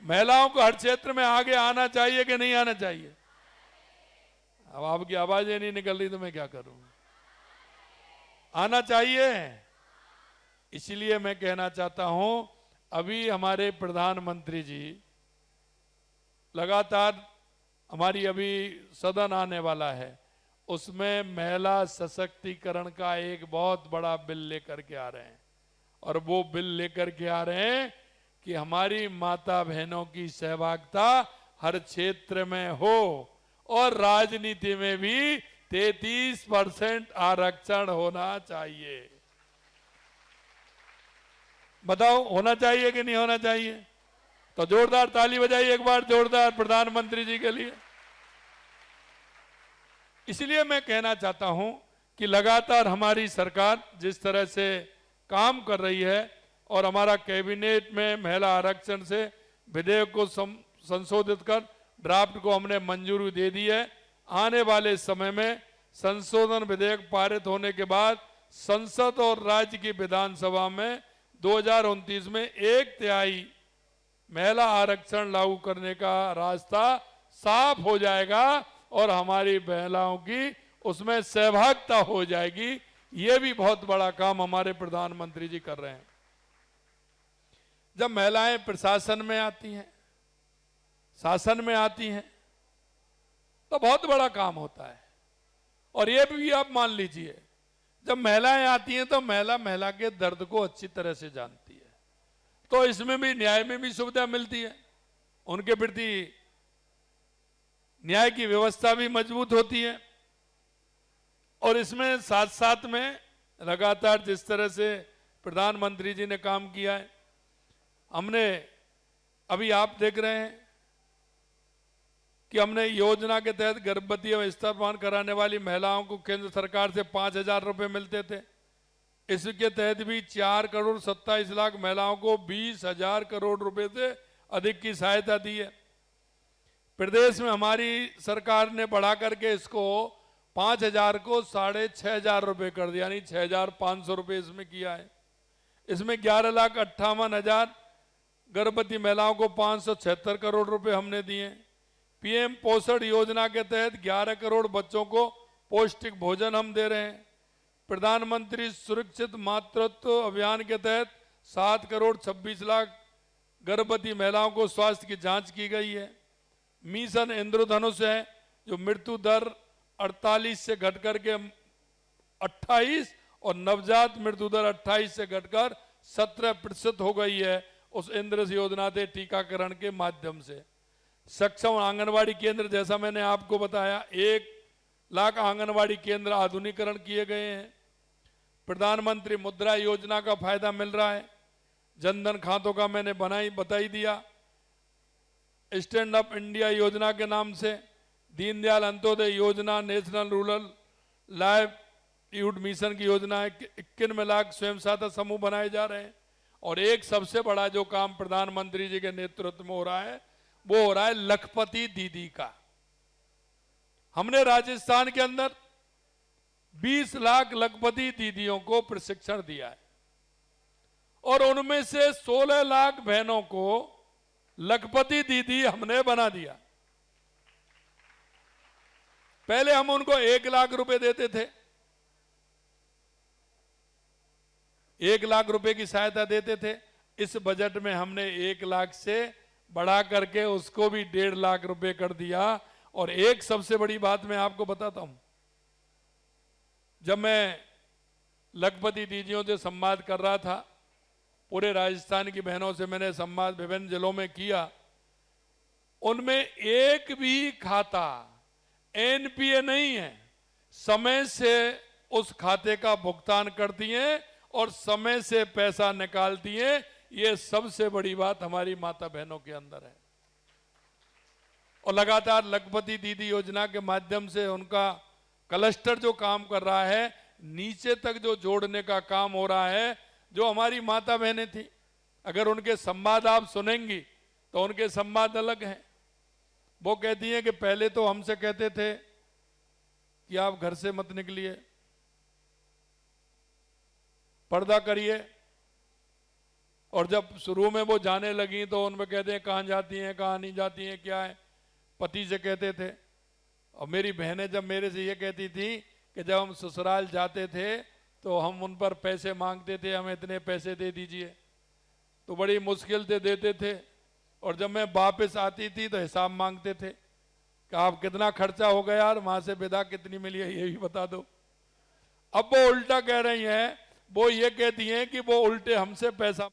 महिलाओं को हर क्षेत्र में आगे आना चाहिए कि नहीं आना चाहिए? अब आपकी आवाजें नहीं निकल रही तो मैं क्या करूं? आना चाहिए। इसलिए मैं कहना चाहता हूं, अभी हमारे प्रधानमंत्री जी लगातार, हमारी अभी सदन आने वाला है, उसमें महिला सशक्तिकरण का एक बहुत बड़ा बिल लेकर के आ रहे हैं। और वो बिल लेकर के आ रहे हैं कि हमारी माता बहनों की सहभागिता हर क्षेत्र में हो और राजनीति में भी 33% आरक्षण होना चाहिए। बताओ, होना चाहिए कि नहीं होना चाहिए? तो जोरदार ताली बजाइए एक बार, जोरदार प्रधानमंत्री जी के लिए। इसलिए मैं कहना चाहता हूं कि लगातार हमारी सरकार जिस तरह से काम कर रही है और हमारा कैबिनेट में महिला आरक्षण से विधेयक को संशोधित कर ड्राफ्ट को हमने मंजूरी दे दी है। आने वाले समय में संशोधन विधेयक पारित होने के बाद संसद और राज्य की विधानसभा में 2029 में 1/3 महिला आरक्षण लागू करने का रास्ता साफ हो जाएगा और हमारी महिलाओं की उसमें सहभागिता हो जाएगी। ये भी बहुत बड़ा काम हमारे प्रधानमंत्री जी कर रहे हैं। जब महिलाएं प्रशासन में आती हैं, शासन में आती हैं, तो बहुत बड़ा काम होता है। और ये भी आप मान लीजिए, जब महिलाएं आती हैं तो महिला के दर्द को अच्छी तरह से जानती है, तो इसमें भी न्याय में भी सुविधा मिलती है, उनके प्रति न्याय की व्यवस्था भी मजबूत होती है। और इसमें साथ साथ में लगातार जिस तरह से प्रधानमंत्री जी ने काम किया है, हमने अभी आप देख रहे हैं कि हमने योजना के तहत गर्भवती एवं स्तनपान कराने वाली महिलाओं को केंद्र सरकार से 5,000 रुपए मिलते थे। इसके तहत भी 4,27,00,000 महिलाओं को 20,000 करोड़ रुपए से अधिक की सहायता दी है। प्रदेश में हमारी सरकार ने बढ़ा करके इसको 5,000 को 6,500 रुपए कर दिया, यानी 6,500 रुपए इसमें किया है। इसमें 11,58,000 गर्भवती महिलाओं को 576 करोड़ रुपए हमने दिए। पीएम पोषण योजना के तहत 11 करोड़ बच्चों को पौष्टिक भोजन हम दे रहे हैं। प्रधानमंत्री सुरक्षित मातृत्व अभियान के तहत 7,26,00,000 गर्भवती महिलाओं को स्वास्थ्य की जांच की गई है। मिशन इंद्रधनुष है, जो मृत्यु दर 48 से घटकर के 28 और नवजात मृत्यु दर 28 से घटकर 17% हो गई है, उस इंद्रधनुष योजना से टीकाकरण के माध्यम से। सक्षम आंगनवाड़ी केंद्र, जैसा मैंने आपको बताया, 1,00,000 आंगनवाड़ी केंद्र आधुनिकीकरण किए गए हैं। प्रधानमंत्री मुद्रा योजना का फायदा मिल रहा है। जनधन खातों का मैंने बताई दिया। स्टैंड अप इंडिया योजना के नाम से दीनदयाल अंत्योदय योजना, नेशनल रूरल लाइवलीहुड मिशन की योजना है। 91 लाख स्वयं सहायता समूह बनाए जा रहे हैं। और एक सबसे बड़ा जो काम प्रधानमंत्री जी के नेतृत्व में हो रहा है, वो हो रहा है लखपति दीदी का। हमने राजस्थान के अंदर 20 लाख लखपति दीदियों को प्रशिक्षण दिया है और उनमें से 16 लाख बहनों को लखपति दीदी हमने बना दिया। पहले हम उनको 1 लाख रुपए देते थे, 1 लाख रुपए की सहायता देते थे। इस बजट में हमने 1 लाख से बढ़ा करके उसको भी 1.5 लाख रुपए कर दिया। और एक सबसे बड़ी बात मैं आपको बताता हूं, जब मैं लखपति दीदियों से संवाद कर रहा था, पूरे राजस्थान की बहनों से मैंने संवाद विभिन्न जिलों में किया, उनमें एक भी खाता एनपीए नहीं है। समय से उस खाते का भुगतान करती हैं और समय से पैसा निकालती हैं। ये सबसे बड़ी बात हमारी माता बहनों के अंदर है। और लगातार लखपति दीदी योजना के माध्यम से उनका क्लस्टर जो काम कर रहा है, नीचे तक जो जोड़ने का काम हो रहा है, जो हमारी माता बहनें थी, अगर उनके संवाद आप सुनेंगी तो उनके संवाद अलग हैं। वो कहती हैं कि पहले तो हमसे कहते थे कि आप घर से मत निकलिए, पर्दा करिए, और जब शुरू में वो जाने लगी तो उनमें कहते हैं कहाँ जाती हैं, कहाँ नहीं जाती हैं, क्या है, पति से कहते थे। और मेरी बहनें जब मेरे से ये कहती थी कि जब हम ससुराल जाते थे तो हम उन पर पैसे मांगते थे, हमें इतने पैसे दे दीजिए, तो बड़ी मुश्किल से देते थे, और जब मैं वापस आती थी तो हिसाब मांगते थे कि आप कितना खर्चा हो गया यार, वहां से विदा कितनी मिली है ये भी बता दो। अब वो उल्टा कह रही हैं, वो ये कहती हैं कि वो उल्टे हमसे पैसा